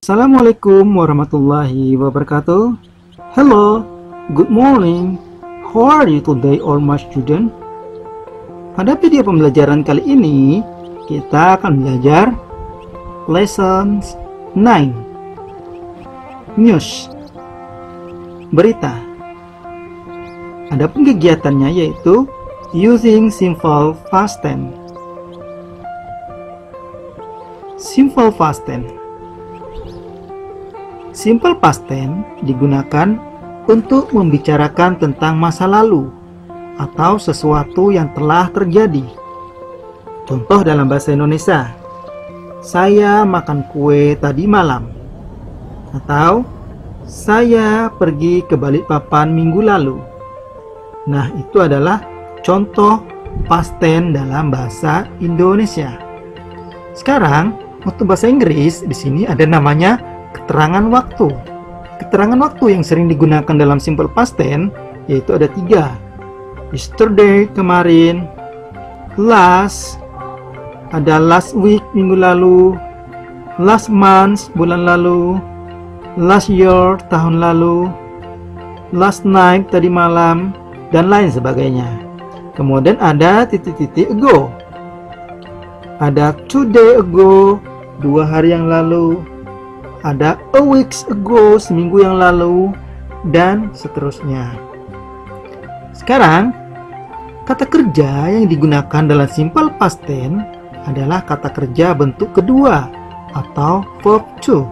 Assalamualaikum warahmatullahi wabarakatuh. Hello, good morning. How are you today, all my student? Pada video pembelajaran kali ini, kita akan belajar lesson 9. News, berita. Adapun kegiatannya yaitu using simple past tense. Simple past tense. Simple past tense digunakan untuk membicarakan tentang masa lalu atau sesuatu yang telah terjadi. Contoh dalam bahasa Indonesia, saya makan kue tadi malam, atau saya pergi ke Balikpapan minggu lalu. Nah, itu adalah contoh past tense dalam bahasa Indonesia. Sekarang, untuk bahasa Inggris di sini ada namanya keterangan waktu. Keterangan waktu yang sering digunakan dalam simple past tense yaitu ada 3. Yesterday, kemarin. Last, ada last week, minggu lalu. Last month, bulan lalu. Last year, tahun lalu. Last night, tadi malam, dan lain sebagainya. Kemudian ada titik-titik ago. Ada 2 days ago, 2 hari yang lalu. Ada a week ago, seminggu yang lalu, dan seterusnya. Sekarang, kata kerja yang digunakan dalam simple past tense adalah kata kerja bentuk kedua atau verb to.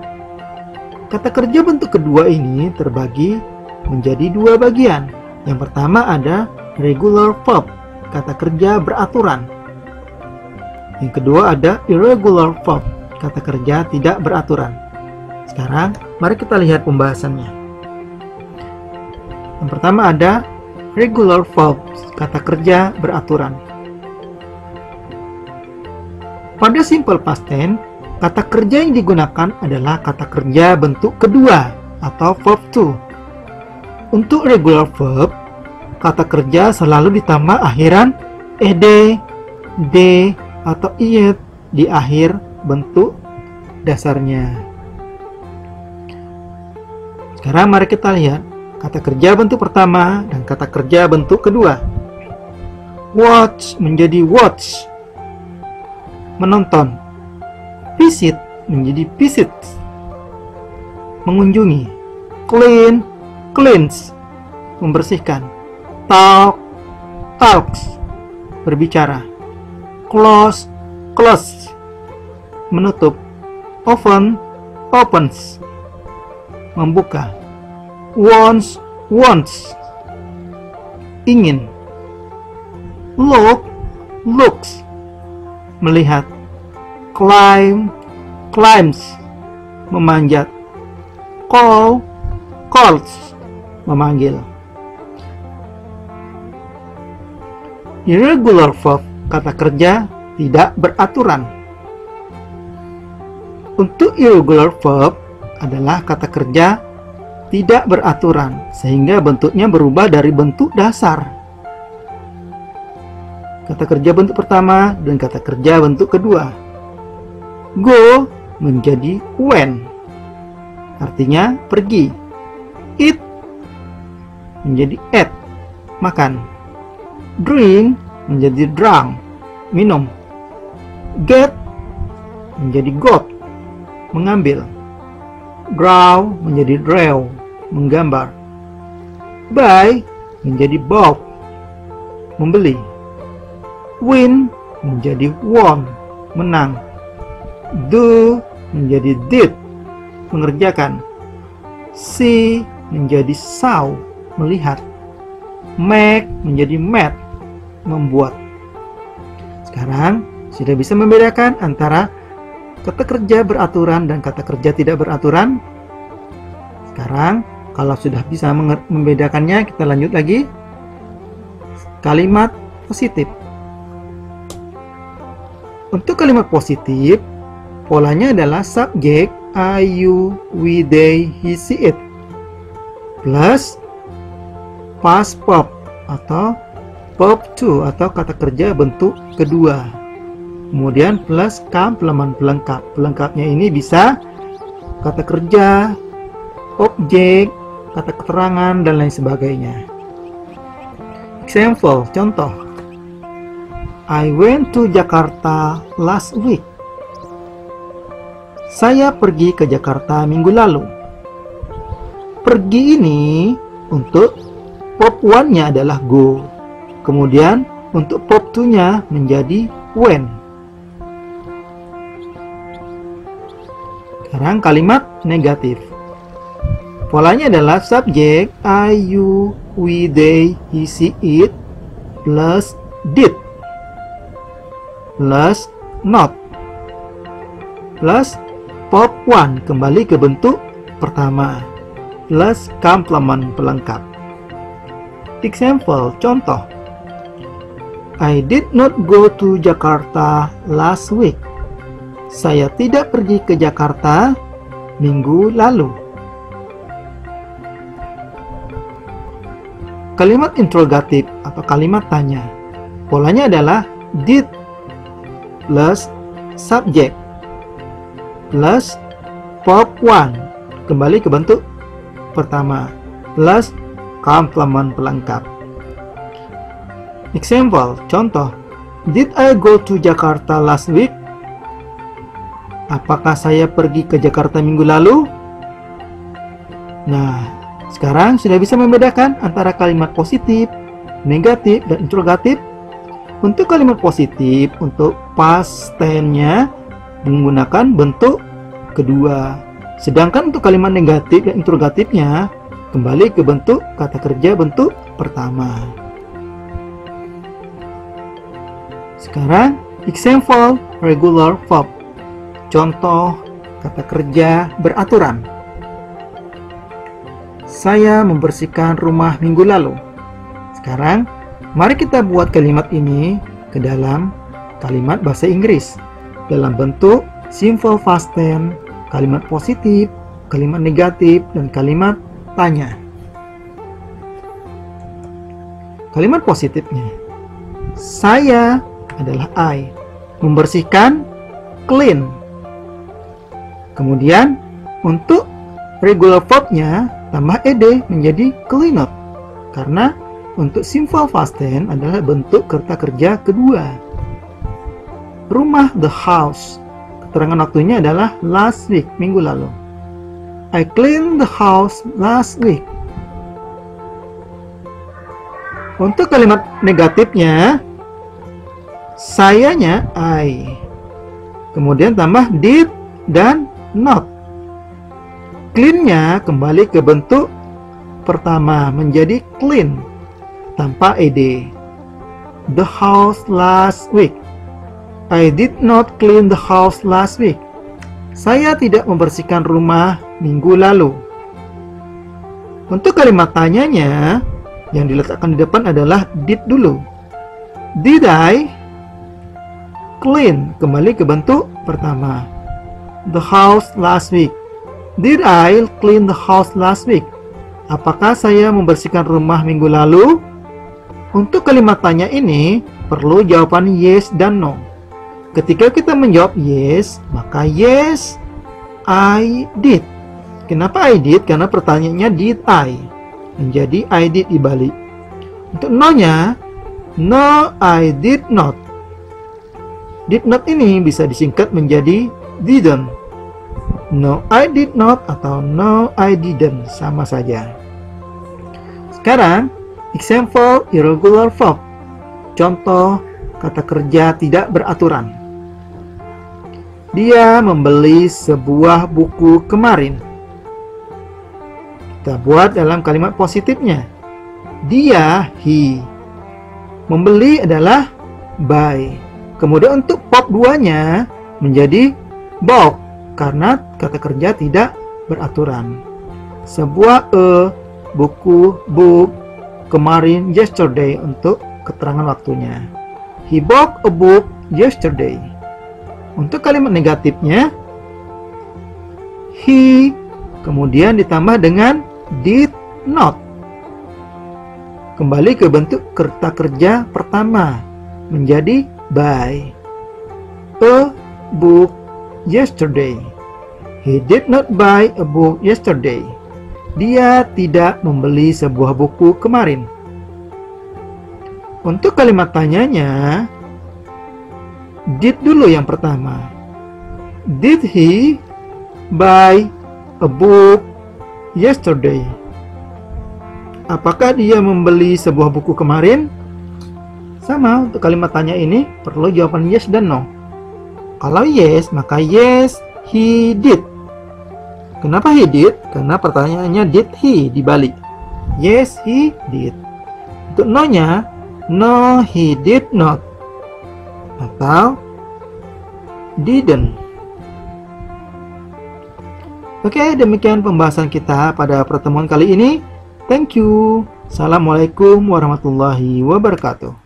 Kata kerja bentuk kedua ini terbagi menjadi 2 bagian. Yang pertama ada regular verb, kata kerja beraturan. Yang kedua ada irregular verb, kata kerja tidak beraturan. Sekarang, mari kita lihat pembahasannya. Yang pertama ada regular verb, kata kerja beraturan. Pada simple past tense, kata kerja yang digunakan adalah kata kerja bentuk kedua atau verb to. Untuk regular verb, kata kerja selalu ditambah akhiran ed, d, atau iet di akhir bentuk dasarnya. Sekarang mari kita lihat kata kerja bentuk pertama dan kata kerja bentuk kedua. Watch menjadi watch, menonton. Visit menjadi visit, mengunjungi. Clean, cleanse, membersihkan. Talk, talks, berbicara. Close, close, menutup. Open, opens, membuka. Wants, wants, ingin. Look, looks, melihat. Climb, climbs, memanjat. Call, calls, memanggil. Irregular verb, kata kerja tidak beraturan. Untuk irregular verb adalah kata kerja tidak beraturan, sehingga bentuknya berubah dari bentuk dasar. Kata kerja bentuk pertama dan kata kerja bentuk kedua. Go menjadi went, artinya pergi. Eat menjadi ate, makan. Drink menjadi drunk, minum. Get menjadi got, mengambil. Draw menjadi draw, menggambar. Buy menjadi bought, membeli. Win menjadi won, menang. Do menjadi did, mengerjakan. See menjadi saw, melihat. Make menjadi made, membuat. Sekarang sudah bisa membedakan antara kata kerja beraturan dan kata kerja tidak beraturan. Sekarang, kalau sudah bisa membedakannya, kita lanjut lagi. Kalimat positif. Untuk kalimat positif, polanya adalah subjek I, you, we, they, he, she, it plus past verb atau verb to atau kata kerja bentuk kedua. Kemudian plus complement pelengkap. Pelengkapnya ini bisa kata kerja, objek, kata keterangan, dan lain sebagainya. Example, contoh. I went to Jakarta last week. Saya pergi ke Jakarta minggu lalu. Pergi ini untuk verb 1-nya adalah go. Kemudian untuk verb 2-nya menjadi went. Sekarang kalimat negatif. Polanya adalah subjek I, you, we, they, he, she, it plus did plus not plus verb 1 kembali ke bentuk pertama plus komplement pelengkap. Example, contoh. I did not go to Jakarta last week. Saya tidak pergi ke Jakarta minggu lalu. Kalimat interrogatif atau kalimat tanya. Polanya adalah did plus subject plus verb 1 kembali ke bentuk pertama plus komplement pelengkap. Example, contoh. Did I go to Jakarta last week? Apakah saya pergi ke Jakarta minggu lalu? Nah, sekarang sudah bisa membedakan antara kalimat positif, negatif, dan interrogatif. Untuk kalimat positif, untuk past tense-nya menggunakan bentuk kedua. Sedangkan untuk kalimat negatif dan interrogatifnya kembali ke bentuk kata kerja bentuk pertama. Sekarang, example regular verb. Contoh kata kerja beraturan. Saya membersihkan rumah minggu lalu. Sekarang, mari kita buat kalimat ini ke dalam kalimat bahasa Inggris dalam bentuk simple past tense, kalimat positif, kalimat negatif, dan kalimat tanya. Kalimat positifnya, saya adalah I. Membersihkan, clean. Kemudian untuk regular verb-nya tambah ed menjadi cleaned. Karena untuk simple past tense adalah bentuk kata kerja kedua. Rumah, the house. Keterangan waktunya adalah last week, minggu lalu. I cleaned the house last week. Untuk kalimat negatifnya, sayanya I. Kemudian tambah did dan not. Clean-nya kembali ke bentuk pertama menjadi clean tanpa ed. The house last week. I did not clean the house last week. Saya tidak membersihkan rumah minggu lalu. Untuk kalimat tanyanya yang diletakkan di depan adalah did dulu. Did I clean? Kembali ke bentuk pertama. The house last week. Did I clean the house last week? Apakah saya membersihkan rumah minggu lalu? Untuk kalimat tanya ini perlu jawaban yes dan no. Ketika kita menjawab yes, maka yes, I did. Kenapa I did? Karena pertanyaannya did I. Menjadi I did dibalik. Untuk no-nya, no, I did not. Did not ini bisa disingkat menjadi didn't. No, I did not atau no, I didn't, sama saja. Sekarang, example irregular verb. Contoh kata kerja tidak beraturan. Dia membeli sebuah buku kemarin. Kita buat dalam kalimat positifnya. Dia, he. Membeli adalah buy. Kemudian untuk verb 2-nya menjadi bought karena kata kerja tidak beraturan. Sebuah buku, book, kemarin, yesterday untuk keterangan waktunya. He bought a book yesterday. Untuk kalimat negatifnya, he kemudian ditambah dengan did not. Kembali ke bentuk kata kerja pertama menjadi buy a book yesterday. He did not buy a book yesterday. Dia tidak membeli sebuah buku kemarin. Untuk kalimat tanyanya, did dulu yang pertama. Did he buy a book yesterday? Apakah dia membeli sebuah buku kemarin? Sama, untuk kalimat tanya ini perlu jawaban yes dan no. Kalau yes, maka yes, he did. Kenapa he did? Karena pertanyaannya did he dibalik. Yes, he did. Untuk no-nya, no, he did not. Atau didn't. Oke, demikian pembahasan kita pada pertemuan kali ini. Thank you. Assalamualaikum warahmatullahi wabarakatuh.